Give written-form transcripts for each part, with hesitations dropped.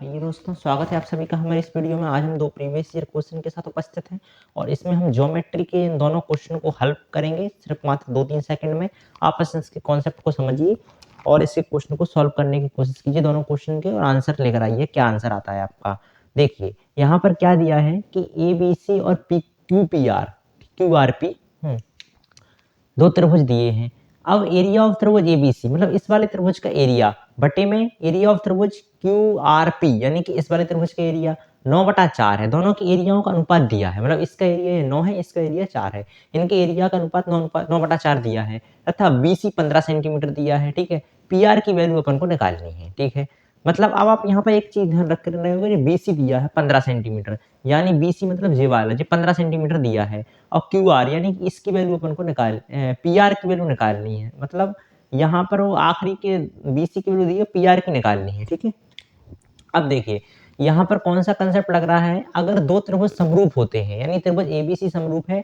ये दोस्तों स्वागत है आप सभी का हमारे इस वीडियो में। आज हम दो प्रीवियस ईयर क्वेश्चन के साथ उपस्थित हैं और इसमें हम ज्योमेट्री के इन दोनों क्वेश्चन को हल करेंगे सिर्फ मात्र 2-3 सेकंड में। आप बस इसके कॉन्सेप्ट को समझिए और इसके क्वेश्चन को सॉल्व करने की कोशिश कीजिए दोनों क्वेश्चन के, और आंसर लेकर आइए क्या आंसर आता है आपका। देखिए यहाँ पर क्या दिया है कि ए बी सी और P Q P R Q R P दो त्रिभुज दिए हैं। अब एरिया ऑफ त्रिभुज एबीसी मतलब इस वाले त्रिभुज का एरिया बटे में एरिया ऑफ त्रिभुज क्यू आर पी यानी कि इस वाले त्रिभुज का एरिया 9/4 है। दोनों के एरियाओं का अनुपात दिया है, मतलब इसका एरिया 9 है, इसका एरिया 4 है। इनके एरिया का अनुपात 9/4 दिया है तथा बीसी 15 सेंटीमीटर दिया है। ठीक है, पी आर की वैल्यू अपन को निकालनी है। ठीक है, मतलब अब आप यहाँ पर एक चीज ध्यान रख रहे होंगे, बीसी दिया है 15 सेंटीमीटर, यानी बीसी मतलब जे वाला जो 15 सेंटीमीटर दिया है, और क्यू आर यानी कि इसकी वैल्यू अपन को पी आर की वैल्यू निकालनी है। मतलब यहाँ पर वो आखिरी के बीसी की वैल्यू दी है, पी आर की निकालनी है। ठीक है, अब देखिए यहाँ पर कौन सा कंसेप्ट लग रहा है। अगर दो त्रिभुज समरूप होते हैं, यानी त्रिभुज एबीसी समरूप है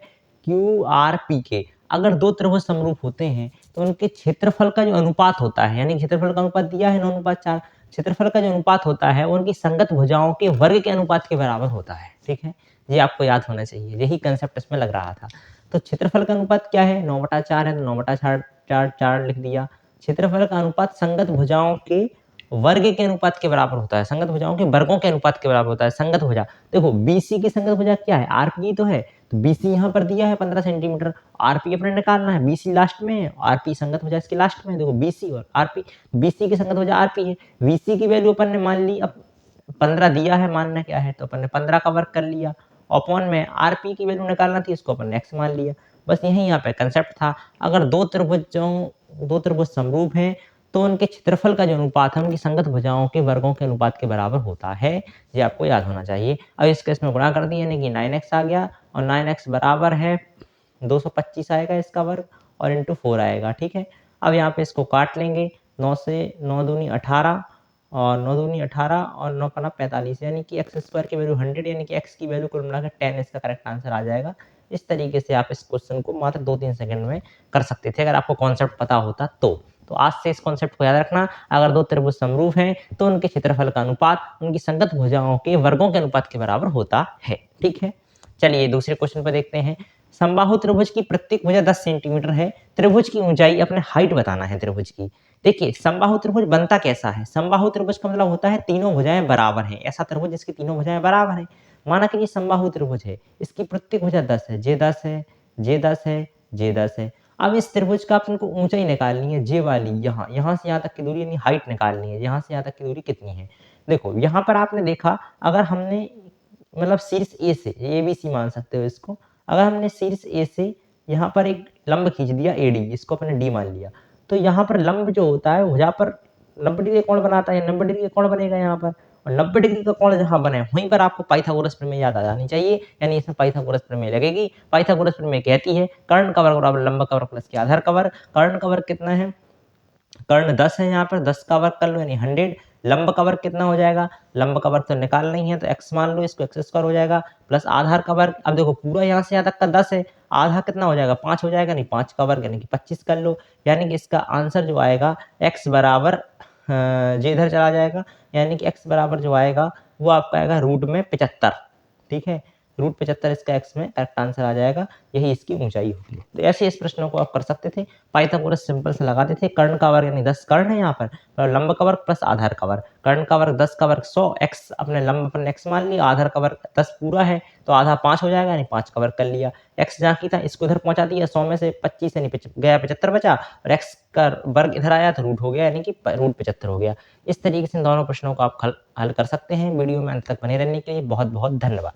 क्यू आर पी के, अगर दो त्रिभुज समरूप होते हैं तो उनके क्षेत्रफल का जो अनुपात होता है, यानी क्षेत्रफल का अनुपात दिया है 9/4, क्षेत्रफल का जो अनुपात होता है वो उनकी संगत भुजाओं के वर्ग के अनुपात के बराबर होता है। ठीक है, ये आपको याद होना चाहिए, यही कंसेप्ट इसमें लग रहा था। तो क्षेत्रफल का अनुपात क्या है, 9/4 है, तो 9/4 लिख दिया। क्षेत्रफल का अनुपात संगत भुजाओं के वर्ग के अनुपात के बराबर होता है, संगत भुजाओं के वर्गों के अनुपात के बराबर होता है। संगत भुजा देखो, बीसी की संगत भुजा क्या है, आरपी तो है, तो बीसी यहाँ पर दिया है 15 सेंटीमीटर, आरपी अपने निकालना है, बीसी लास्ट में है, आरपी संगत भुजा इसके लास्ट में है। देखो बीसी और आरपी, बीसी की संगत भुजा आरपी है, बीसी की वैल्यू अपन ने मान ली, अब 15 दिया है, मानना क्या है, तो अपन ने 15 का वर्ग कर लिया, अपॉन में आरपी की वैल्यू निकालना थी, इसको अपन ने एक्स मान लिया। बस यही यहाँ पे कंसेप्ट था। अगर दो त्रिभुज समरूप हैं तो उनके क्षेत्रफल का जो अनुपात है उनकी संगत भुजाओं के वर्गों के अनुपात के बराबर होता है। ये आपको याद होना चाहिए। अब इस केस में गुणा कर दिया, यानी कि 9x आ गया, और 9x बराबर है 225 आएगा इसका वर्ग, और इंटू 4 आएगा। ठीक है, अब यहाँ पे इसको काट लेंगे, 9 से 9 दूनी 18, और 9 दूनी 18 और 9 पना 45, यानी कि एक्स स्क्वायर की वैल्यू 100, यानी कि एक्स की वैल्यू कुल मिलाकर 10 इसका करेक्ट आंसर आ जाएगा। इस तरीके से आप इस क्वेश्चन को मात्र 2-3 सेकंड में कर सकते थे अगर आपको कॉन्सेप्ट पता होता तो आज से इस कॉन्सेप्ट को याद रखना। अगर दो त्रिभुज समरूप हैं तो उनके क्षेत्रफल का अनुपात उनकी संगत भुजाओं के वर्गों के अनुपात के बराबर होता है। ठीक है, चलिए दूसरे क्वेश्चन पर देखते हैं। समबाहु त्रिभुज की प्रत्येक भुजा 10 सेंटीमीटर है, त्रिभुज की ऊंचाई अपने हाइट बताना है त्रिभुज की। देखिए समबाहु त्रिभुज बनता कैसा है, समबाहु त्रिभुज का मतलब होता है तीनों भुजाएं बराबर हैं, ऐसा त्रिभुज जिसकी तीनों भुजाएं बराबर हैं। माना कि ये समबाहु त्रिभुज है, इसकी प्रत्येक भुजा 10 है, जे 10 है, जे 10 है, जे 10 है। अब इस त्रिभुज का अपन को ऊंचाई निकालनी है, जे वाली, यहाँ से यहाँ तक की दूरी यानी हाइट निकालनी है, यहाँ से यहाँ तक की दूरी कितनी है। देखो यहाँ पर आपने देखा, अगर हमने मतलब शीर्ष ए से, ए बी सी मान सकते हो इसको, अगर हमने शीर्ष ए से यहाँ पर एक लंब खींच दिया एडी, इसको अपने डी मान लिया, तो यहाँ पर लंब जो होता है भुजा पर 90 डिग्री कोण बनाता है, 90 डिग्री का कोण बनेगा यहाँ पर, और 90 डिग्री का कोण जहाँ बने वहीं पर आपको पाइथागोरस प्रमेय याद आ जानी चाहिए, यानी इसमें पाइथागोरस प्रमेय लगेगी। पाइथागोरस प्रमेय कहती है कर्ण का वर्ग बराबर लंब का वर्ग प्लस के आधार का वर्ग। कर्ण का वर्ग कितना है, कर्ण 10 है, यहाँ पर 10 का वर्ग कर लो यानी 100। लंब का वर्ग कितना हो जाएगा, लंब का वर्ग तो निकालना ही है, तो x मान लो, इसको x स्क्वायर हो जाएगा, प्लस आधार का वर्ग। अब देखो पूरा यहाँ से यहाँ तक का 10 है, आधा कितना हो जाएगा, 5 हो जाएगा, नहीं 5 का वर्ग यानी कि 25 कर लो, यानी कि इसका आंसर जो आएगा x बराबर जे इधर चला जाएगा, यानी कि x बराबर जो आएगा वो आपका आएगा √75। ठीक है, √75 इसका x में करेक्ट आंसर आ जाएगा, यही इसकी ऊंचाई होगी। तो ऐसे इस प्रश्नों को आप कर सकते थे, पाइथागोरस सिंपल से लगाते थे। कर्ण का वर्ग यानी 10 कर्ण है यहाँ पर, और लंब का वर्ग प्लस आधार का वर्ग, कर्ण का वर्ग 10 का वर्ग 100, x अपने लंब पर x मान लिया, आधार का वर्ग 10 पूरा है तो आधा 5 हो जाएगा, यानी 5 का वर्ग कर लिया, x जहाँ की था इसको इधर पहुंचा दिया, 100 में से 25 यानी गया 75 बचा, और x का वर्ग इधर आया तो रूट हो गया, यानी कि √75 हो गया। इस तरीके से दोनों प्रश्नों को आप हल कर सकते हैं। वीडियो में अंत तक बने रहने के लिए बहुत बहुत धन्यवाद।